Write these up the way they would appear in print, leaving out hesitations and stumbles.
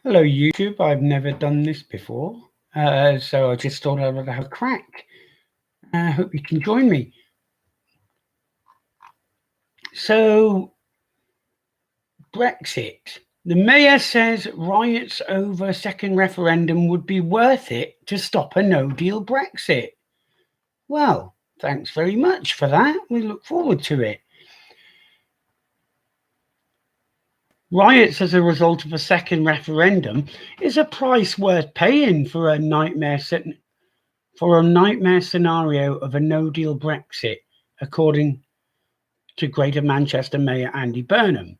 Hello, YouTube. I've never done this before, so I just thought I would have a crack. I hope you can join me. So, Brexit. The mayor says riots over second referendum would be worth it to stop a no-deal Brexit. Well, thanks very much for that. We look forward to it. Riots as a result of a second referendum is a price worth paying for a nightmare scenario of a no-deal Brexit, according to Greater Manchester Mayor Andy Burnham.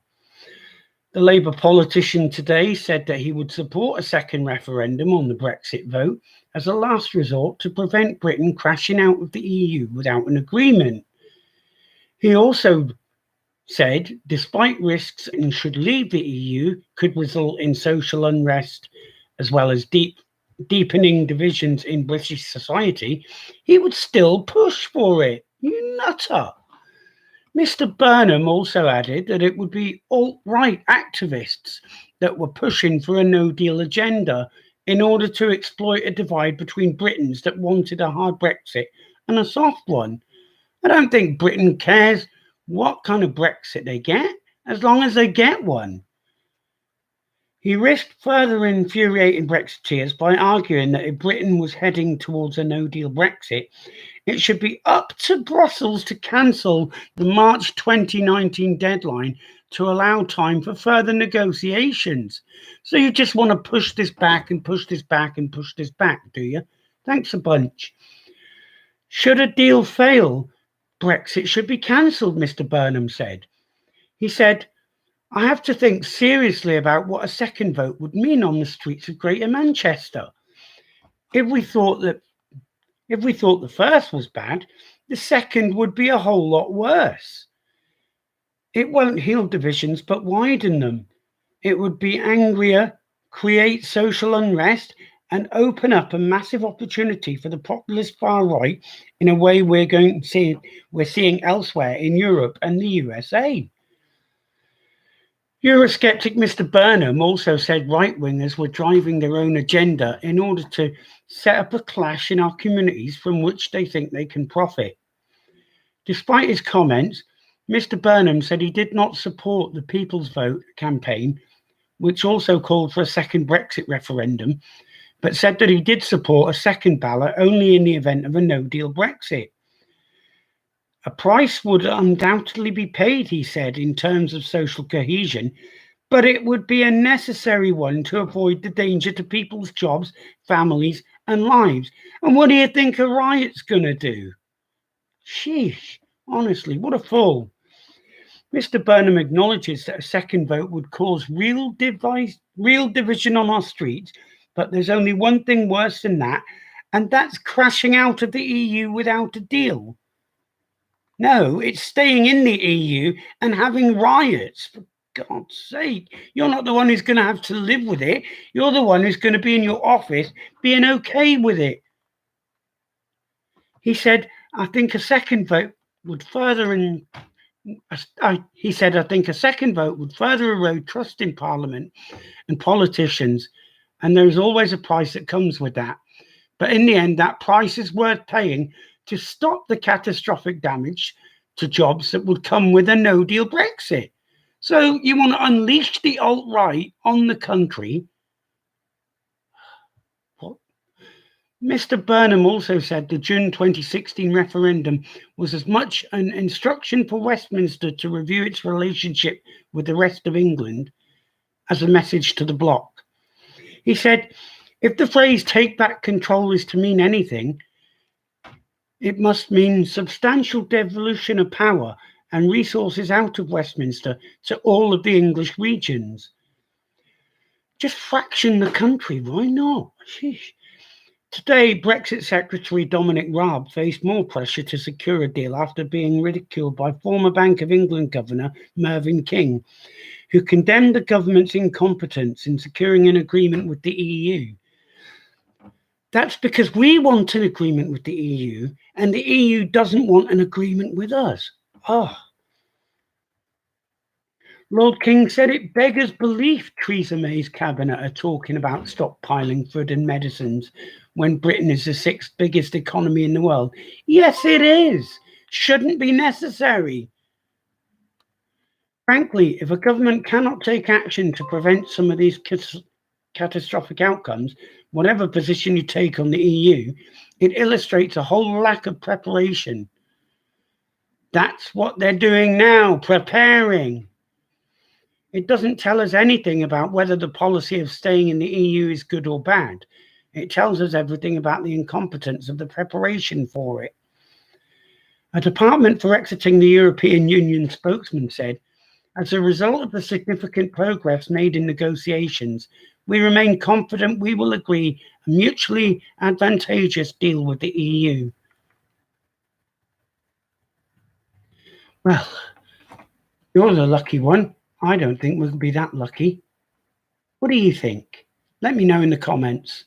The Labour politician today said that he would support a second referendum on the Brexit vote as a last resort to prevent Britain crashing out of the EU without an agreement. He also said, despite risks and should leave the EU could result in social unrest as well as deepening divisions in British society, he would still push for it. You nutter. Mr. Burnham also added that it would be alt-right activists that were pushing for a no-deal agenda in order to exploit a divide between Britons that wanted a hard Brexit and a soft one. I don't think Britain cares what kind of Brexit they get, as long as they get one. He risked further infuriating Brexiteers by arguing that if Britain was heading towards a no-deal Brexit, it should be up to Brussels to cancel the March 2019 deadline to allow time for further negotiations. So you just want to push this back and push this back and push this back, do you? Thanks a bunch. Should a deal fail, Brexit should be cancelled, Mr. Burnham said. He said, I have to think seriously about what a second vote would mean on the streets of Greater Manchester. If we thought the first was bad, the second would be a whole lot worse. It won't heal divisions, but widen them. It would be angrier, create social unrest, and open up a massive opportunity for the populist far right in a way we're seeing elsewhere in Europe and the USA. Eurosceptic Mr. Burnham also said right-wingers were driving their own agenda in order to set up a clash in our communities from which they think they can profit. Despite his comments, Mr. Burnham said he did not support the People's Vote campaign, which also called for a second Brexit referendum, but said that he did support a second ballot only in the event of a no-deal Brexit. A price would undoubtedly be paid, he said, in terms of social cohesion, but it would be a necessary one to avoid the danger to people's jobs, families, and lives. And what do you think a riot's going to do? Sheesh, honestly, what a fool. Mr. Burnham acknowledges that a second vote would cause real division on our streets, but there's only one thing worse than that, and that's crashing out of the EU without a deal. No, it's staying in the EU and having riots. For God's sake, you're not the one who's going to have to live with it. You're the one who's going to be in your office being okay with it. He said, I think a second vote would further erode trust in Parliament and politicians, and there's always a price that comes with that. But in the end, that price is worth paying to stop the catastrophic damage to jobs that would come with a no-deal Brexit. So you want to unleash the alt-right on the country? What? Mr. Burnham also said the June 2016 referendum was as much an instruction for Westminster to review its relationship with the rest of England as a message to the bloc. He said, if the phrase take back control is to mean anything, it must mean substantial devolution of power and resources out of Westminster to all of the English regions. Just fraction the country, why not? Sheesh. Today, Brexit Secretary Dominic Raab faced more pressure to secure a deal after being ridiculed by former Bank of England Governor Mervyn King, who condemned the government's incompetence in securing an agreement with the EU. That's because we want an agreement with the EU, and the EU doesn't want an agreement with us. Lord King said it beggars belief Theresa May's cabinet are talking about stockpiling food and medicines when Britain is the sixth biggest economy in the world. Yes, it is. Shouldn't be necessary. Frankly, if a government cannot take action to prevent some of these catastrophic outcomes, whatever position you take on the EU, it illustrates a whole lack of preparation. That's what they're doing now, preparing. It doesn't tell us anything about whether the policy of staying in the EU is good or bad. It tells us everything about the incompetence of the preparation for it. A Department for Exiting the European Union spokesman said, as a result of the significant progress made in negotiations, we remain confident we will agree a mutually advantageous deal with the EU. Well, you're the lucky one. I don't think we'll be that lucky. What do you think? Let me know in the comments.